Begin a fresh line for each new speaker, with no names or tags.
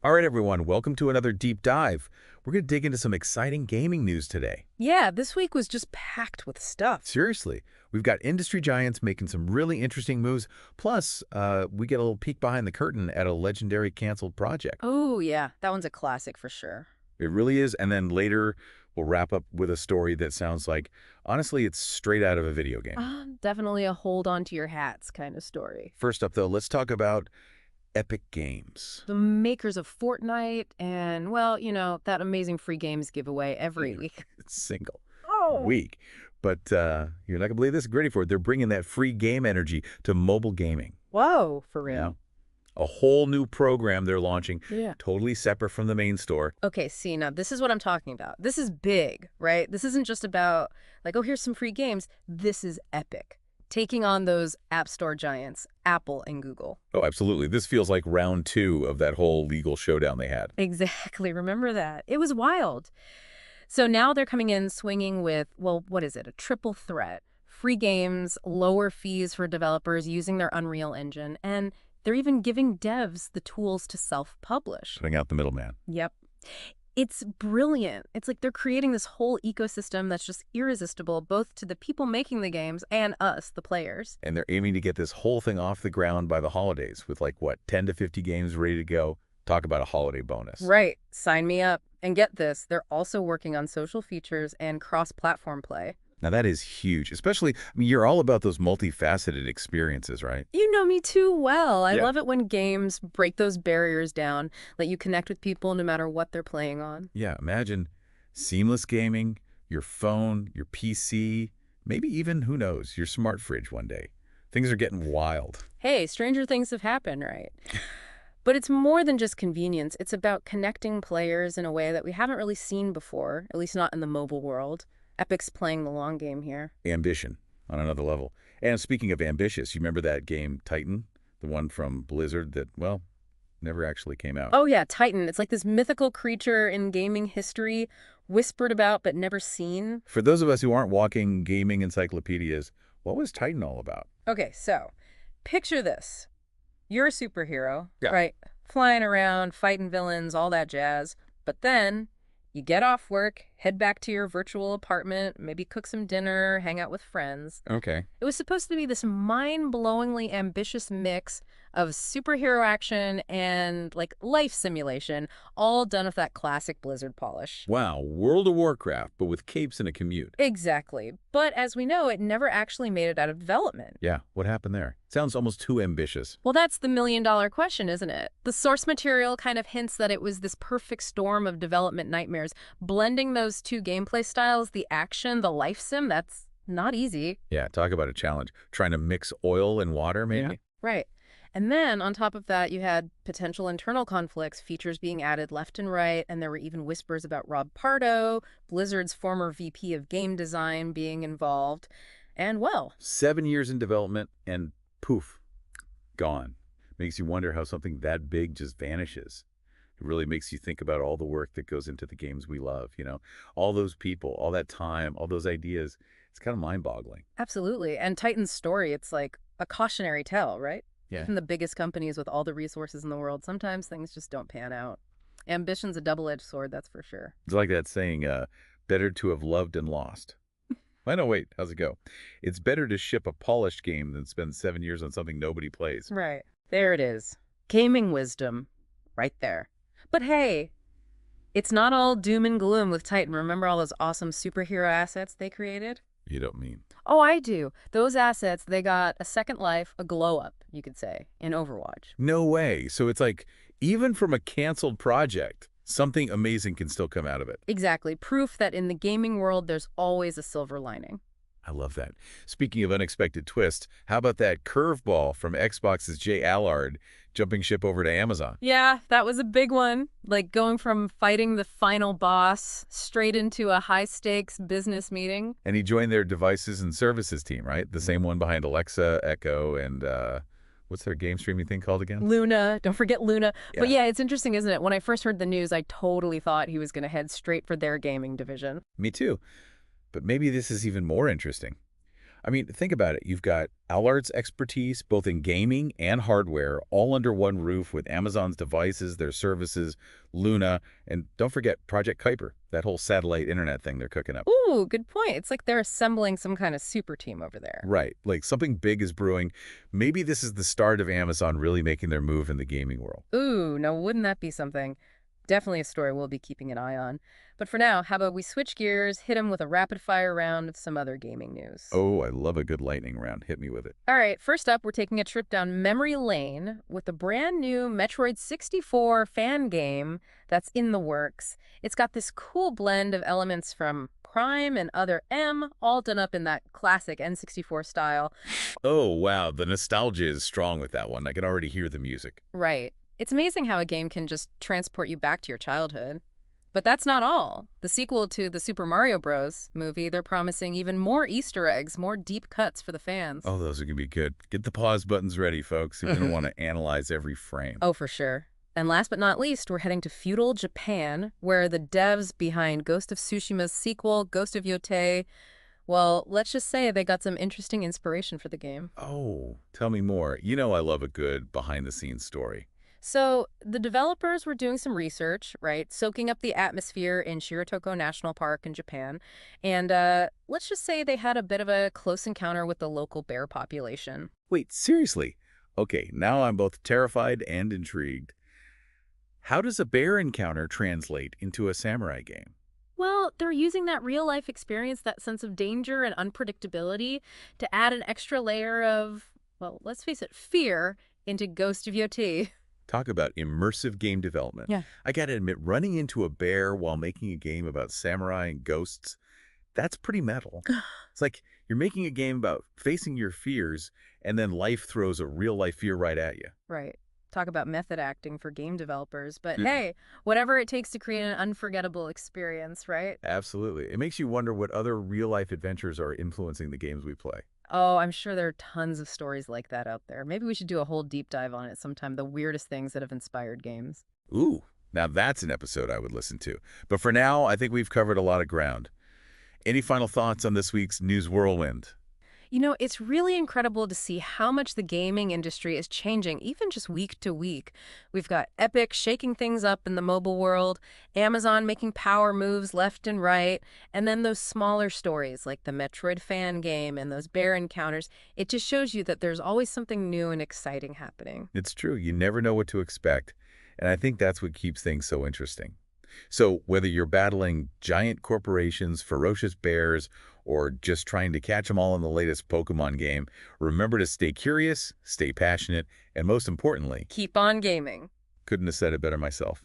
All right, everyone, welcome to another deep dive. We're going to dig into some exciting gaming news today.
Yeah, this week was just packed with stuff.
Seriously, we've got industry giants making some really interesting moves. Plus, we get a little peek behind the curtain at a legendary canceled project.
Oh, yeah, that one's a classic for sure.
It really is. And then later, we'll wrap up with a story that sounds like, honestly, it's straight out of a video game.
Definitely a hold on to your hats kind of story.
First up, though, let's talk about Epic Games.
The makers of Fortnite and, well, that amazing free games giveaway every week.
Single
Oh,
week. But you're not going to believe this. Get ready for it. They're bringing that free game energy to mobile gaming.
whoa, for
Yeah.
real.
A whole new program they're launching,
Yeah.
totally separate from the main store.
Okay, see, now this is what I'm talking about. This is big, right? This isn't just about, like, oh, here's some free games. This is epic. Taking on those app store giants, Apple and Google.
Oh, absolutely. This feels like round two of that whole legal showdown they had.
Exactly. Remember that. It was wild. So now they're coming in swinging with, well, what is it? A triple threat. Free games, lower fees for developers using their Unreal Engine, and they're even giving devs the tools to self-publish.
Putting out the middleman.
Yep. It's brilliant. It's like they're creating this whole ecosystem that's just irresistible, both to the people making the games and us, the players.
And they're aiming to get this whole thing off the ground by the holidays with like, what, 10 to 50 games ready to go? Talk about a holiday bonus.
Right. Sign me up. And get this, they're also working on social features and cross-platform play.
Now that is huge, especially, you're all about those multifaceted experiences, right?
You know me too well. I
Yeah.
love it when games break those barriers down, let you connect with people no matter what they're playing on.
Yeah, imagine seamless gaming, your phone, your PC, maybe even, who knows, your smart fridge one day. Things are getting wild.
Hey, stranger things have happened, right? But it's more than just convenience. It's about connecting players in a way that we haven't really seen before, at least not in the mobile world. Epic's playing the long game here.
Ambition on another level. And speaking of ambitious, you remember that game Titan? The one from Blizzard that, well, never actually came out.
Oh yeah, Titan. It's like this mythical creature in gaming history, whispered about but never seen.
For those of us who aren't walking gaming encyclopedias, what was Titan all about?
Okay, so picture this. You're a superhero,
Yeah.
right? Flying around, fighting villains, all that jazz. But then you get off work, head back to your virtual apartment, maybe cook some dinner, hang out with friends.
Okay.
It was supposed to be this mind-blowingly ambitious mix of superhero action and like life simulation, all done with that classic Blizzard polish.
Wow, World of Warcraft, but with capes and a commute.
Exactly. But as we know, it never actually made it out of development.
Yeah, what happened there? Sounds almost too ambitious.
Well, that's the million-dollar question, isn't it? The source material kind of hints that it was this perfect storm of development nightmares. Blending those two gameplay styles, the action, the life sim, that's not easy.
Yeah, talk about a challenge. Trying to mix oil and water, maybe?
Yeah. Right. And then on top of that, you had potential internal conflicts, features being added left and right, and there were even whispers about Rob Pardo, Blizzard's former VP of game design, being involved. And well,
7 years in development and poof, gone. Makes you wonder how something that big just vanishes. It really makes you think about all the work that goes into the games we love, all those people, all that time, all those ideas. It's kind of mind-boggling.
absolutely. And Titan's story, it's like a cautionary tale, right?
Yeah.
Even the biggest companies with all the resources in the world, sometimes things just don't pan out. Ambition's a double-edged sword, that's for sure.
It's like that saying, better to have loved and lost. I know, wait, how's it go? It's better to ship a polished game than spend 7 years on something nobody plays.
Right. There it is. Gaming wisdom. Right there. But hey, it's not all doom and gloom with Titan. Remember all those awesome superhero assets they created?
You don't mean.
Oh, I do. Those assets, they got a second life, a glow-up, you could say, in Overwatch.
No way. So it's like, even from a canceled project, something amazing can still come out of it.
Exactly. Proof that in the gaming world, there's always a silver lining.
I love that. Speaking of unexpected twists, how about that curveball from Xbox's Jay Allard jumping ship over to Amazon?
Yeah, that was a big one. Like going from fighting the final boss straight into a high-stakes business meeting.
And he joined their devices and services team, right? The same one behind Alexa, Echo, and what's their game streaming thing called again?
Luna. Don't forget Luna.
Yeah.
But yeah, it's interesting, isn't it? When I first heard the news, I totally thought he was going to head straight for their gaming division.
Me too. But maybe this is even more interesting. I mean, think about it. You've got Allard's expertise, both in gaming and hardware, all under one roof with Amazon's devices, their services, Luna, and don't forget Project Kuiper, that whole satellite internet thing they're cooking up.
Ooh, good point. It's like they're assembling some kind of super team over there.
Right, like something big is brewing. Maybe this is the start of Amazon really making their move in the gaming world.
Ooh, now wouldn't that be something? Definitely a story we'll be keeping an eye on. But for now, how about we switch gears, hit him with a rapid fire round of some other gaming news?
Oh, I love a good lightning round. Hit me with it.
All right, first up, we're taking a trip down memory lane with a brand new Metroid 64 fan game that's in the works. It's got this cool blend of elements from Prime and other M, all done up in that classic N64 style.
Oh, wow. The nostalgia is strong with that one. I can already hear the music.
Right. It's amazing how a game can just transport you back to your childhood. But that's not all. The sequel to the Super Mario Bros. Movie, they're promising even more Easter eggs, more deep cuts for the fans.
Oh, those are going to be good. Get the pause buttons ready, folks. You're going to want to analyze every frame.
Oh, for sure. And last but not least, we're heading to feudal Japan, where the devs behind Ghost of Tsushima's sequel, Ghost of Yotei, well, let's just say they got some interesting inspiration for the game.
Oh, tell me more. You know I love a good behind-the-scenes story.
So the developers were doing some research, right, soaking up the atmosphere in Shiratoko National Park in Japan. And let's just say they had a bit of a close encounter with the local bear population.
Wait, seriously? Okay, now I'm both terrified and intrigued. How does a bear encounter translate into a samurai game?
Well, they're using that real life experience, that sense of danger and unpredictability, to add an extra layer of, well, let's face it, fear into Ghost of Yoti.
Talk about immersive game development.
Yeah.
I gotta admit, running into a bear while making a game about samurai and ghosts, that's pretty metal. It's like you're making a game about facing your fears, and then life throws a real-life fear right at you.
Right. Talk about method acting for game developers. But
Mm.
hey, whatever it takes to create an unforgettable experience, right?
Absolutely. It makes you wonder what other real-life adventures are influencing the games we play.
Oh, I'm sure there are tons of stories like that out there. Maybe we should do a whole deep dive on it sometime, the weirdest things that have inspired games.
Ooh, now that's an episode I would listen to. But for now, I think we've covered a lot of ground. Any final thoughts on this week's News Whirlwind?
You know, it's really incredible to see how much the gaming industry is changing, even just week to week. We've got Epic shaking things up in the mobile world, Amazon making power moves left and right, and then those smaller stories like the Metroid fan game and those bear encounters. It just shows you that there's always something new and exciting happening.
It's true. You never know what to expect. And I think that's what keeps things so interesting. So whether you're battling giant corporations, ferocious bears, or just trying to catch them all in the latest Pokemon game, remember to stay curious, stay passionate, and most importantly,
Keep on gaming.
couldn't have said it better myself.